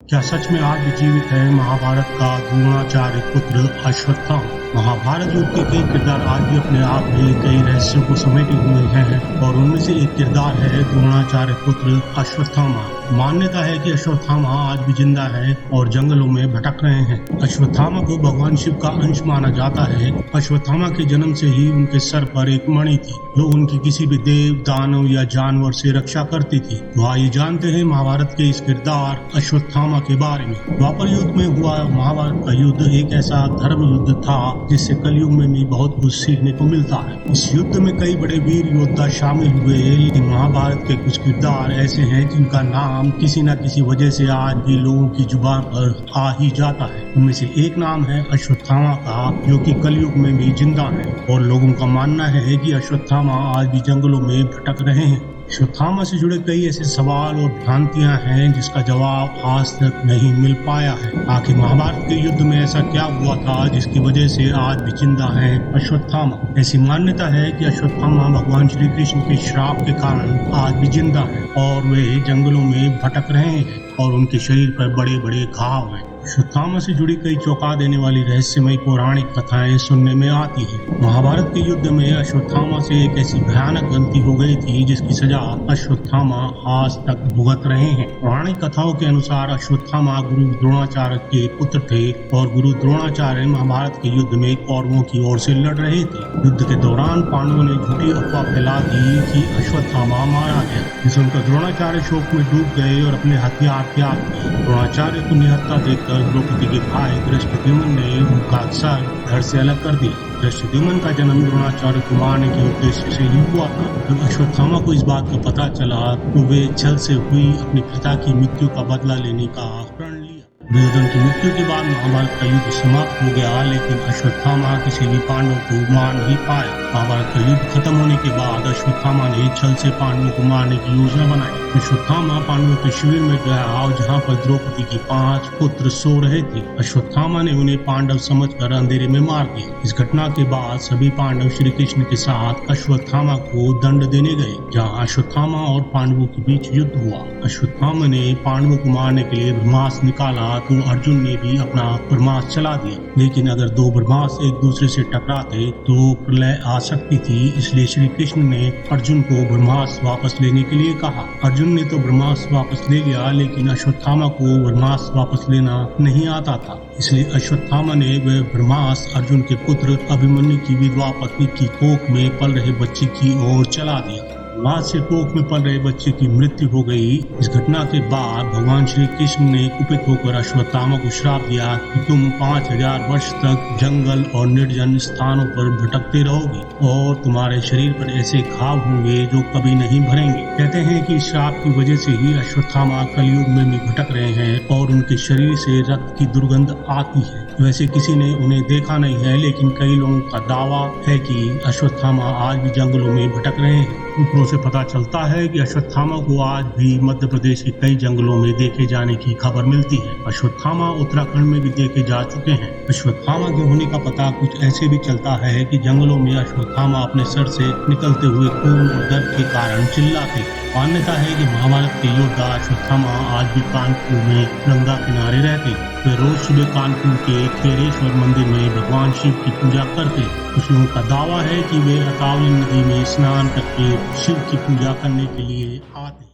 क्या सच में आज भी जीवित है महाभारत का द्रोणाचार्य पुत्र अश्वत्थामा? महाभारत युद्ध के कई किरदार आज भी अपने आप में कई रहस्यों को समेटे हुए हैं और उनमें से एक किरदार है द्रोणाचार्य पुत्र अश्वत्थामा। मान्यता है कि अश्वत्थामा आज भी जिंदा है और जंगलों में भटक रहे हैं। अश्वत्थामा को भगवान शिव का अंश माना जाता है। अश्वत्थामा के जन्म से ही उनके सर पर एक मणि थी जो उनकी किसी भी देव, दानव या जानवर से रक्षा करती थी। तो आइए जानते हैं महाभारत के इस किरदार अश्वत्थामा के बारे में। द्वापर युग में हुआ महाभारत का युद्ध एक ऐसा धर्म युद्ध था जिससे कलयुग में भी बहुत कुछ सीखने को मिलता है। इस युद्ध में कई बड़े वीर योद्धा शामिल हुए, लेकिन महाभारत के कुछ किरदार ऐसे हैं जिनका नाम किसी न किसी वजह से आज भी लोगों की जुबान पर आ ही जाता है। उनमें से एक नाम है अश्वत्थामा का, जो कि कलयुग में भी जिंदा है और लोगों का मानना है कि अश्वत्थामा आज भी जंगलों में भटक रहे हैं। अश्वत्थामा से जुड़े कई ऐसे सवाल और भ्रांतियां हैं जिसका जवाब आज तक नहीं मिल पाया है। आखिर महाभारत के युद्ध में ऐसा क्या हुआ था जिसकी वजह से आज भी जिंदा है अश्वत्थामा? ऐसी मान्यता है कि अश्वत्थामा भगवान श्री कृष्ण के श्राप के कारण आज भी जिंदा है और वे जंगलों में भटक रहे हैं और उनके शरीर पर बड़े बड़े घाव हैं। अश्वत्थामा से जुड़ी कई चौंका देने वाली रहस्यमय पौराणिक कथाएं सुनने में आती हैं। महाभारत के युद्ध में अश्वत्थामा से एक ऐसी भयानक गलती हो गई थी जिसकी सजा अश्वत्थामा आज तक भुगत रहे हैं। पौराणिक कथाओं के अनुसार अश्वत्थामा गुरु द्रोणाचार्य के पुत्र थे और गुरु द्रोणाचार्य महाभारत के युद्ध में कौरवों की ओर से लड़ रहे थे। युद्ध के दौरान पांडवों ने झूठी अफवाह फैला दी कि अश्वत्थामा मारा गया, जिससे उनका द्रोणाचार्य शोक में डूब गए और अपने हथियार त्याग दिए। द्रोणाचार्य को निहत्था देखकर द्रौपदी के भाई धृष्टद्युम्न ने उनका सर धड़ से अलग कर दिया। धृष्टद्युम्न का जन्म द्रोणाचार्य को मारने के उद्देश्य से ही हुआ था। जब अश्वत्थामा को इस बात का पता चला तो वे छल से हुई अपने पिता की मृत्यु का बदला लेने का प्रण लिया। दुर्योधन की मृत्यु के बाद महाभारत का युद्ध समाप्त हो गया, लेकिन अश्वत्थामा किसी भी पांडव को मार नहीं पाया। महाभारत का युद्ध खत्म होने के बाद अश्वत्थामा ने छल से पांडवों को मारने की योजना बनाई। अश्वत्थामा पांडवों के शिविर में गया जहाँ पर द्रौपदी के 5 पुत्र सो रहे थे। अश्वत्थामा ने उन्हें पांडव समझकर अंधेरे में मार दिया। इस घटना के बाद सभी पांडव श्री कृष्ण के साथ अश्वत्थामा को दंड देने गए, जहाँ अश्वत्थामा और पांडवों के बीच युद्ध हुआ। अश्वत्थामा ने पांडवों को मारने के लिए ब्रह्मास्त्र निकाला तो अर्जुन ने भी अपना ब्रह्मास्त्र चला दिया, लेकिन अगर दो ब्रह्मास्त्र एक दूसरे से टकराते तो प्रलय आ सकती थी। इसलिए श्री कृष्ण ने अर्जुन को ब्रह्मास्त्र वापस लेने के लिए कहा। अर्जुन ने तो ब्रह्मास्त्र वापस ले लिया, लेकिन अश्वत्थामा को ब्रह्मास्त्र वापस लेना नहीं आता था। इसलिए अश्वत्थामा ने वह ब्रह्मास्त्र अर्जुन के पुत्र अभिमन्यु की विधवा पत्नी की कोख में पल रहे बच्चे की ओर चला दिया। वहां से कोख में पल रहे बच्चे की मृत्यु हो गई। इस घटना के बाद भगवान श्री कृष्ण ने कुपित होकर अश्वत्थामा को श्राप दिया कि तुम 5000 वर्ष तक जंगल और निर्जन स्थानों पर भटकते रहोगे और तुम्हारे शरीर पर ऐसे घाव होंगे जो कभी नहीं भरेंगे। कहते हैं कि इस श्राप की वजह से ही अश्वत्थामा कलयुग में भी भटक रहे हैं और उनके शरीर से रक्त की दुर्गंध आती है। वैसे किसी ने उन्हें देखा नहीं है, लेकिन कई लोगों का दावा है कि अश्वत्थामा आज भी जंगलों में भटक रहे हैं। सूत्रों से पता चलता है कि अश्वत्थामा को आज भी मध्य प्रदेश के कई जंगलों में देखे जाने की खबर मिलती है। अश्वत्थामा उत्तराखंड में भी देखे जा चुके हैं। अश्वत्थामा के होने का पता कुछ ऐसे भी चलता है कि जंगलों में अश्वत्थामा अपने सर से निकलते हुए खून और दर्द के कारण चिल्लाते। मान्यता है कि महाभारत के योद्धा अश्वत्थामा आज भी कानपुर में गंगा किनारे रहते। वे रोज सुबह कानपुर के खेरेश्वर मंदिर में भगवान शिव की पूजा करते। कुछ लोगों का दावा है कि वे अतावली नदी में स्नान करके शिव की पूजा करने के लिए आते।